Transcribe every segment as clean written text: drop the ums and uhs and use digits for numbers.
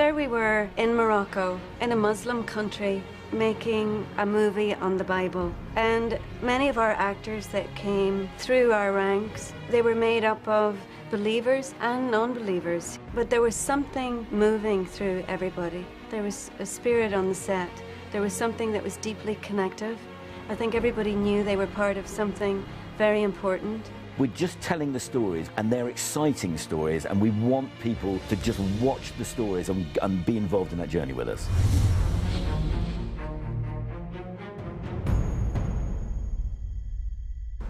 There we were in Morocco, in a Muslim country, making a movie on the Bible. And many of our actors that came through our ranks, they were made up of believers and non-believers. But there was something moving through everybody. There was a spirit on the set. There was something that was deeply connective. I think everybody knew they were part of something very important. We're just telling the stories, and they're exciting stories, and we want people to just watch the stories and be involved in that journey with us.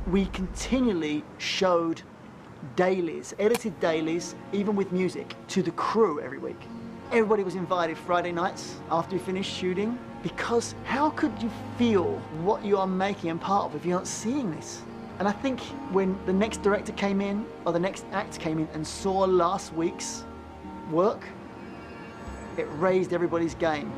We continually showed dailies, edited dailies, even with music, to the crew every week. Everybody was invited Friday nights after we finished shooting, because how could you feel what you are making and part of if you're not seeing this? And I think when the next director came in, or the next act came in and saw last week's work, it raised everybody's game.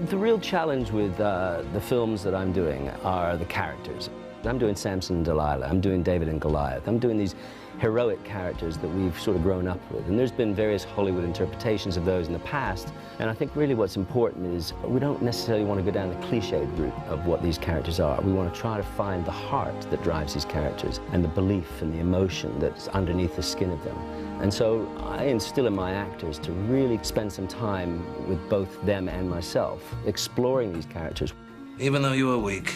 The real challenge with the films that I'm doing are the characters. I'm doing Samson and Delilah, I'm doing David and Goliath, I'm doing these heroic characters that we've sort of grown up with. And there's been various Hollywood interpretations of those in the past. And I think really what's important is we don't necessarily want to go down the cliched route of what these characters are. We want to try to find the heart that drives these characters and the belief and the emotion that's underneath the skin of them. And so I instill in my actors to really spend some time with both them and myself, exploring these characters. Even though you are weak,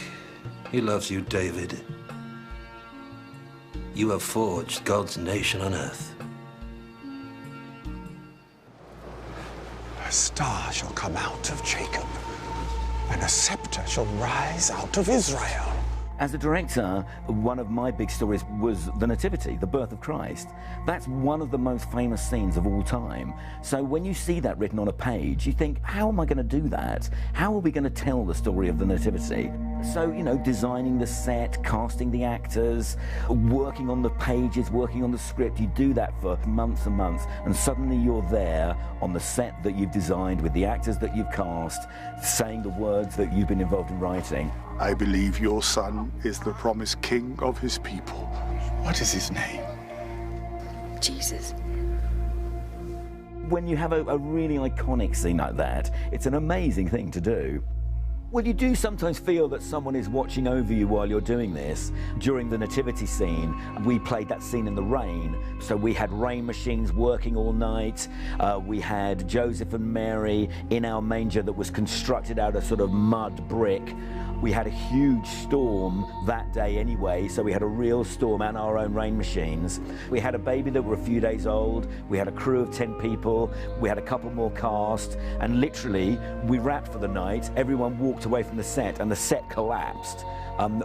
he loves you, David. You have forged God's nation on earth. A star shall come out of Jacob, and a scepter shall rise out of Israel. As a director, one of my big stories was the Nativity, the birth of Christ. That's one of the most famous scenes of all time. So when you see that written on a page, you think, how am I going to do that? How are we going to tell the story of the Nativity? So, you know, designing the set, casting the actors, working on the pages, working on the script, you do that for months and months, and suddenly you're there on the set that you've designed with the actors that you've cast, saying the words that you've been involved in writing. I believe your son is the promised king of his people. What is his name? Jesus. When you have a really iconic scene like that, it's an amazing thing to do. Well, you do sometimes feel that someone is watching over you while you're doing this. During the nativity scene, we played that scene in the rain. So we had rain machines working all night. We had Joseph and Mary in our manger that was constructed out of sort of mud brick. We had a huge storm that day anyway, so we had a real storm and our own rain machines. We had a baby that were a few days old. We had a crew of 10 people. We had a couple more cast, and literally we wrapped for the night. Everyone walked away from the set, and the set collapsed.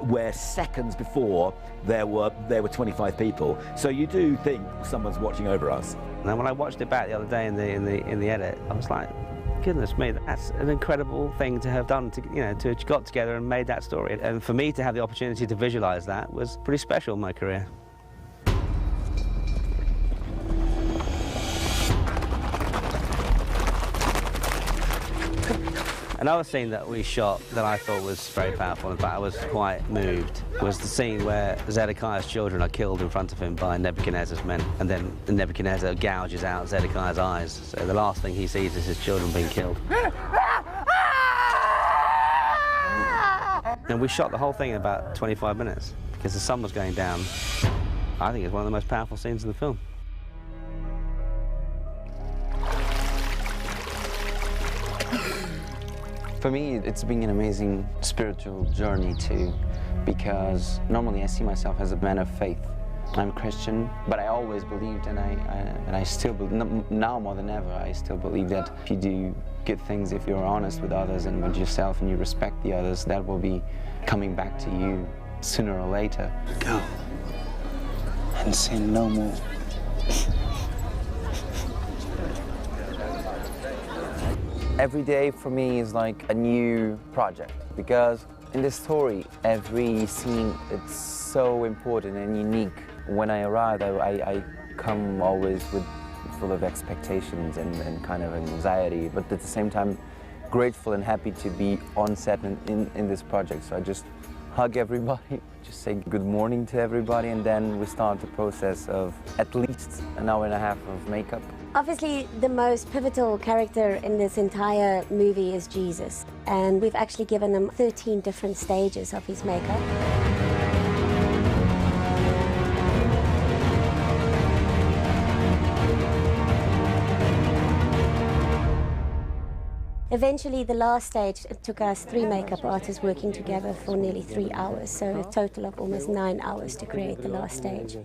Where seconds before there were 25 people. So you do think someone's watching over us. And when I watched it back the other day in the edit, I was like, goodness me, that's an incredible thing to have done, to have got together and made that story. And for me to have the opportunity to visualize that was pretty special in my career. Another scene that we shot that I thought was very powerful, in fact I was quite moved, was the scene where Zedekiah's children are killed in front of him by Nebuchadnezzar's men, and then Nebuchadnezzar gouges out Zedekiah's eyes. So the last thing he sees is his children being killed. And we shot the whole thing in about 25 minutes, because the sun was going down. I think it's one of the most powerful scenes in the film. For me, it's been an amazing spiritual journey too, because normally I see myself as a man of faith. I'm Christian, but I always believed, and I still believe, now more than ever, I still believe that if you do good things, if you're honest with others and with yourself and you respect the others, that will be coming back to you sooner or later. Go and sin no more. Every day for me is like a new project, because in this story, every scene, it's so important and unique. When I arrive, I come always full of expectations and kind of anxiety, but at the same time, grateful and happy to be on set in this project. So I just hug everybody, just say good morning to everybody, and then we start the process of at least an hour and a half of makeup. Obviously, the most pivotal character in this entire movie is Jesus, and we've actually given him 13 different stages of his makeup. Eventually, the last stage, it took us 3 makeup artists working together for nearly 3 hours, so a total of almost 9 hours to create the last stage.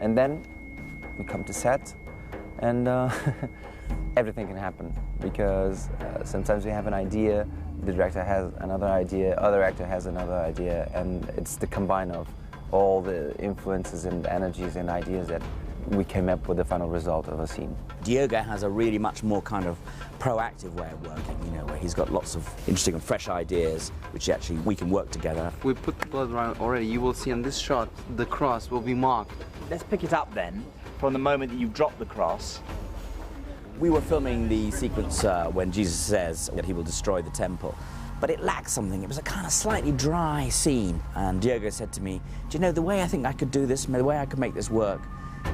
And then we come to set, and everything can happen, because sometimes we have an idea, the director has another idea, other actor has another idea, and it's the combine of all the influences and energies and ideas that we came up with the final result of a scene. Diogo has a really much more kind of proactive way of working, you know, where he's got lots of interesting and fresh ideas, which actually we can work together. We put the blood around already. You will see in this shot, the cross will be marked. Let's pick it up then, from the moment that you drop the cross. We were filming the sequence when Jesus says that he will destroy the temple, but it lacked something. It was a kind of slightly dry scene, and Diogo said to me, do you know, the way I think I could do this, the way I could make this work,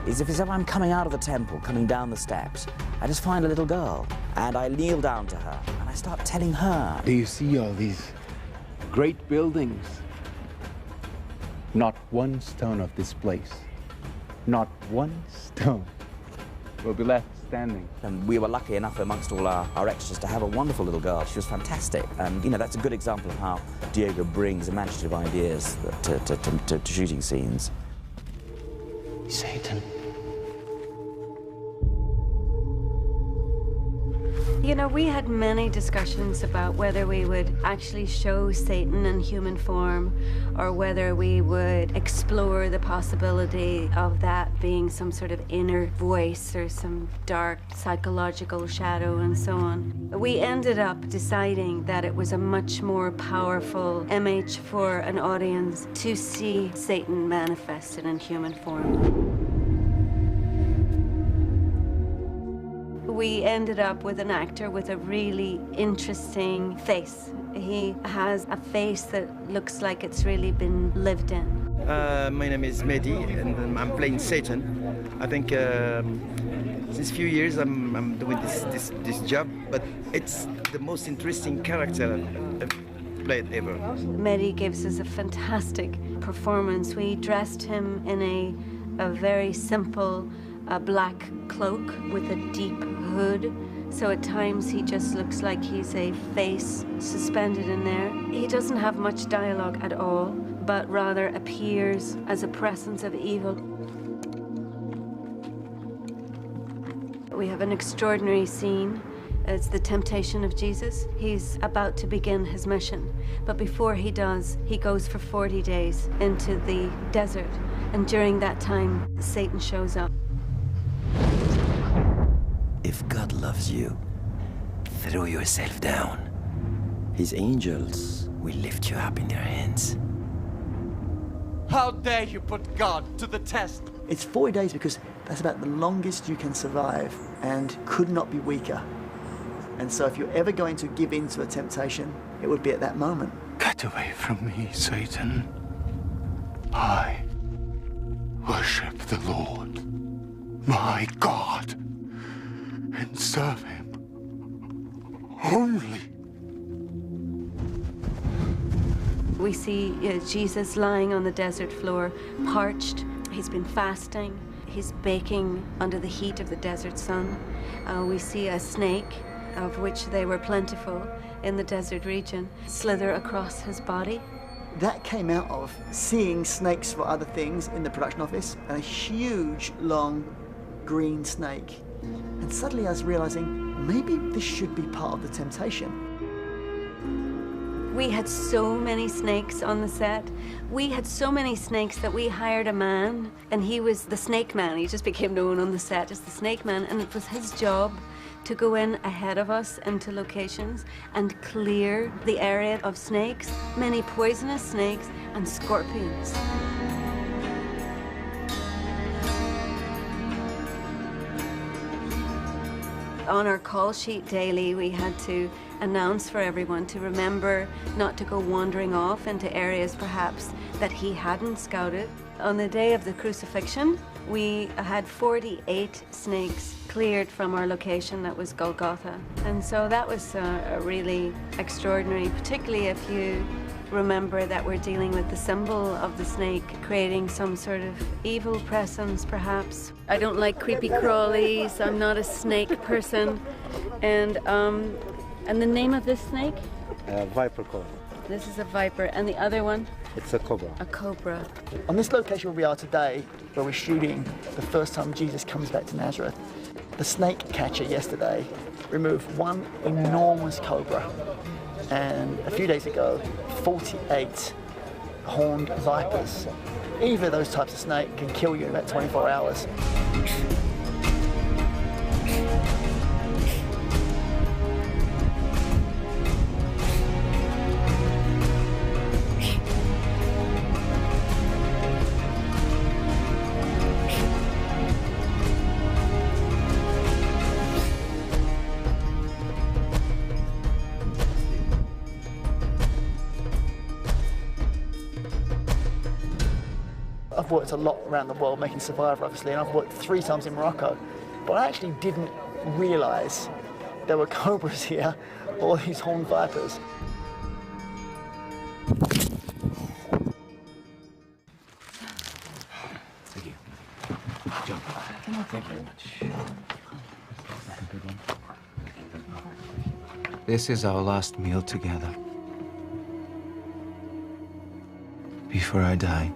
is if I'm coming out of the temple, coming down the steps, I just find a little girl, and I kneel down to her, and I start telling her. Do you see all these great buildings? Not one stone of this place, not one stone will be left standing. And we were lucky enough amongst all our extras to have a wonderful little girl. She was fantastic, and you know, that's a good example of how Diogo brings imaginative ideas to shooting scenes. Satan. You know, we had many discussions about whether we would actually show Satan in human form or whether we would explore the possibility of that being some sort of inner voice or some dark psychological shadow and so on. We ended up deciding that it was a much more powerful image for an audience to see Satan manifested in human form. We ended up with an actor with a really interesting face. He has a face that looks like it's really been lived in. My name is Mehdi, and I'm playing Satan. I think since a few years I'm doing this job, but it's the most interesting character I've played ever. Mehdi gives us a fantastic performance. We dressed him in a very simple black cloak with a deep hood, so at times he just looks like he's a face suspended in there. He doesn't have much dialogue at all, but rather appears as a presence of evil. We have an extraordinary scene. It's the temptation of Jesus. He's about to begin his mission, but before he does, he goes for 40 days into the desert, and during that time, Satan shows up. If God loves you, throw yourself down. His angels will lift you up in their hands. How dare you put God to the test? It's 40 days because that's about the longest you can survive and could not be weaker. And so if you're ever going to give in to a temptation, it would be at that moment. Get away from me, Satan. I worship the Lord, my God, and serve him only. We see Jesus lying on the desert floor, parched. He's been fasting. He's baking under the heat of the desert sun. We see a snake, of which they were plentiful in the desert region, slither across his body. That came out of seeing snakes for other things in the production office, and a huge, long, green snake. And suddenly I was realizing, maybe this should be part of the temptation. We had so many snakes on the set. We had so many snakes that we hired a man, and he was the snake man. He just became known on the set as the snake man, and it was his job to go in ahead of us into locations and clear the area of snakes, many poisonous snakes and scorpions. On our call sheet daily, we had to announce for everyone to remember not to go wandering off into areas perhaps that he hadn't scouted. On the day of the crucifixion, we had 48 snakes cleared from our location that was Golgotha. And so that was really extraordinary, particularly if you remember that we're dealing with the symbol of the snake creating some sort of evil presence, perhaps. I don't like creepy crawlies. I'm not a snake person. And the name of this snake? Viper cobra. This is a viper. And the other one? It's a cobra. A cobra. On this location where we are today, where we're shooting the first time Jesus comes back to Nazareth, the snake catcher yesterday removed one enormous cobra. And a few days ago, 48 horned vipers. Either of those types of snake can kill you in about 24 hours. I've worked a lot around the world making Survivor, obviously, and I've worked 3 times in Morocco. But I actually didn't realise there were cobras here, all these horned vipers. Thank you. John, thank you very much. This is our last meal together. Before I die.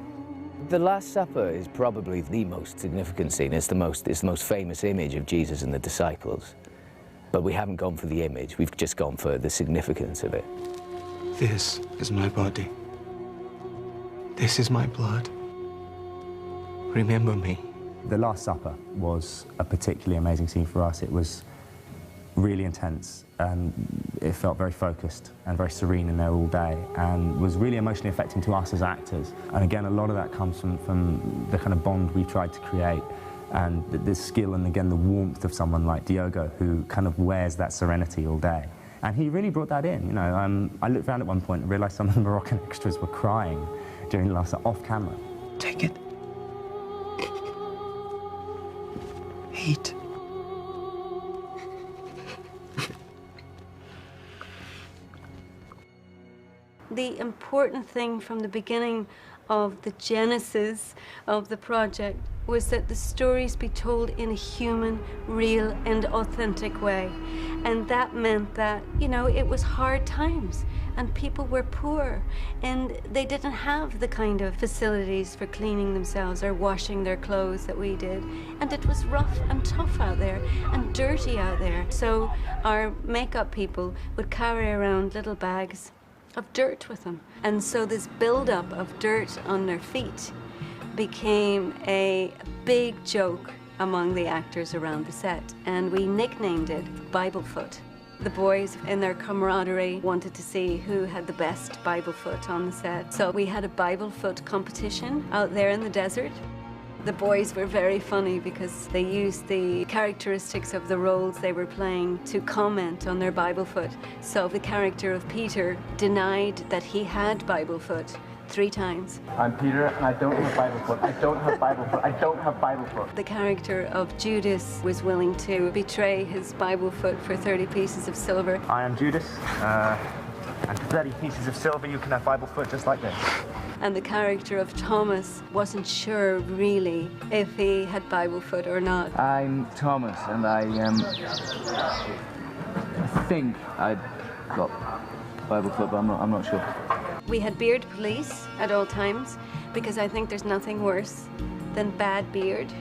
The Last Supper is probably the most significant scene. It's the most famous image of Jesus and the disciples. But we haven't gone for the image, we've just gone for the significance of it. This is my body. This is my blood. Remember me. The Last Supper was a particularly amazing scene for us. It was really intense, and it felt very focused and very serene in there all day, and was really emotionally affecting to us as actors. And again, a lot of that comes from the kind of bond we tried to create, and the skill and again the warmth of someone like Diogo, who kind of wears that serenity all day. And he really brought that in, you know. I looked around at one point and realised some of the Moroccan extras were crying during the Last Supper, off camera. Take it. Eat. The important thing from the beginning of the genesis of the project was that the stories be told in a human, real and authentic way. And that meant that, you know, it was hard times and people were poor and they didn't have the kind of facilities for cleaning themselves or washing their clothes that we did. And it was rough and tough out there and dirty out there. So our makeup people would carry around little bags of dirt with them. And so this buildup of dirt on their feet became a big joke among the actors around the set, and we nicknamed it Bible Foot. The boys, in their camaraderie, wanted to see who had the best Bible foot on the set. So we had a Bible foot competition out there in the desert. The boys were very funny because they used the characteristics of the roles they were playing to comment on their Bible foot. So the character of Peter denied that he had Bible foot 3 times. I'm Peter, and I don't have Bible foot. I don't have Bible foot. I don't have Bible foot. The character of Judas was willing to betray his Bible foot for 30 pieces of silver. I am Judas, and for 30 pieces of silver you can have Bible foot just like this. And the character of Thomas wasn't sure really if he had Bible foot or not. I'm Thomas, and I think I got Bible foot, but I'm not sure. We had beard police at all times because I think there's nothing worse than bad beard.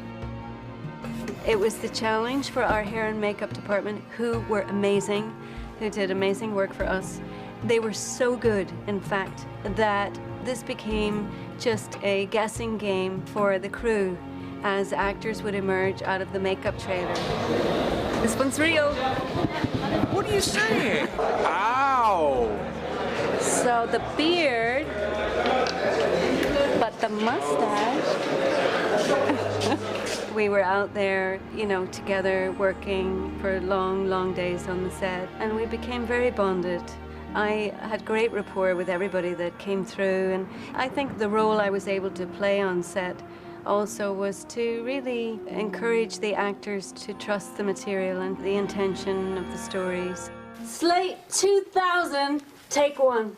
It was the challenge for our hair and makeup department, who were amazing, who did amazing work for us. They were so good, in fact, that this became just a guessing game for the crew as actors would emerge out of the makeup trailer. This one's real. What are you saying? Ow! So the beard, but the mustache. We were out there, you know, together working for long, long days on the set, and we became very bonded. I had great rapport with everybody that came through, and I think the role I was able to play on set also was to really encourage the actors to trust the material and the intention of the stories. Slate 2000, take one.